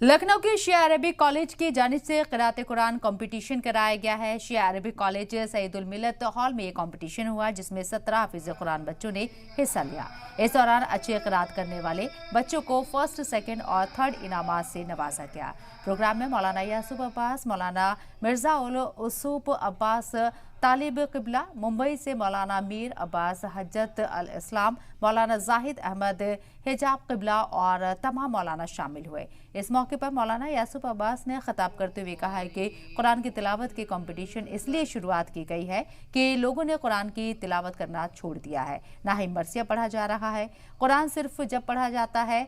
लखनऊ के शिया Arabic college की जानिब से क़िराअत कुरान कंपटीशन कराया गया है। शिया अरबिक कॉलेज सईदुल मिल्लत हॉल में ये कंपटीशन हुआ, जिसमें 17 हाफिज कुरान बच्चों ने हिस्सा लिया। इस दौरान अच्छी क़िराअत करने वाले बच्चों को फर्स्ट, सेकंड और थर्ड इनामात से नवाजा गया। प्रोग्राम में मौलाना यासूफ अब्बास, मौलाना मिर्जा उल उसूफ अब्बास तालिब क़िबला, मुंबई से मौलाना मीर अब्बास हज्जत अल इस्लाम, मौलाना जाहिद अहमद हिजाब क़िबला और तमाम मौलाना शामिल हुए। इस मौके पर मौलाना यासूफ अब्बास ने खिताब करते हुए कहा है कि कुरान की तिलावत की कंपटीशन इसलिए शुरुआत की गई है कि लोगों ने कुरान की तिलावत करना छोड़ दिया है, ना ही मरसिया पढ़ा जा रहा है। कुरान सिर्फ जब पढ़ा जाता है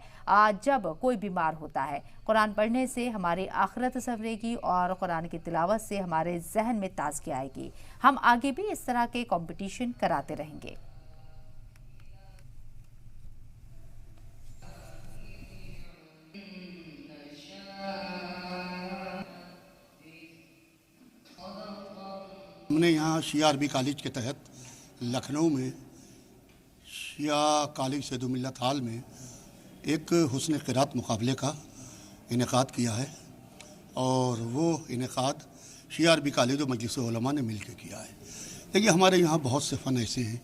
जब कोई बीमार होता है। कुरान पढ़ने से हमारी आखिरत संवरेगी और कुरान की तिलावत से हमारे जहन में ताजगी आएगी। हम आगे भी इस तरह के कंपटीशन कराते रहेंगे। हमने यहाँ शिया अरबी कॉलेज के तहत लखनऊ में शिया कॉलेज सईदुल मिल्लत हॉल में एक हुस्न क़िराअत मुकाबले का इनेकाद किया है और वो इनेकाद शिया अरबी कॉलेज और मजलिस उलमा ने मिल के किया है। देखिए, हमारे यहाँ बहुत से फ़न ऐसे हैं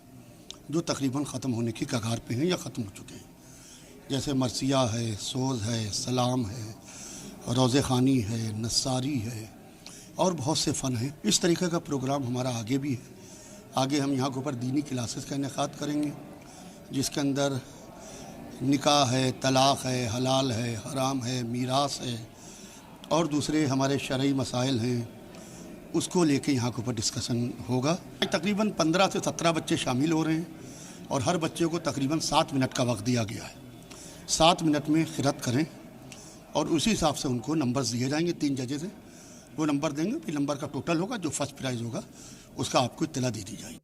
जो तकरीबन ख़त्म होने की कगार पे हैं या ख़त्म हो चुके हैं, जैसे मरसिया है, सोज़ है, सलाम है, रोज़े ख़ानी है, नस्सारी है और बहुत से फ़न हैं। इस तरीके का प्रोग्राम हमारा आगे भी है। आगे हम यहाँ के ऊपर दीनी क्लासेस का इनेकाद करेंगे, जिसके अंदर निकाह है, तलाक़ है, हलाल है, हराम है, मीरास है और दूसरे हमारे शरई मसाइल हैं, उसको लेके यहाँ के ऊपर डिस्कशन होगा। तकरीबन 15 से 17 बच्चे शामिल हो रहे हैं और हर बच्चे को तकरीबन 7 मिनट का वक्त दिया गया है। 7 मिनट में क़िराअत करें और उसी हिसाब से उनको नंबर्स दिए जाएंगे। 3 जजेस हैं, वो नंबर देंगे, फिर नंबर का टोटल होगा, जो फर्स्ट प्राइज़ होगा उसका आपको इत्तला दे दी जाएगी।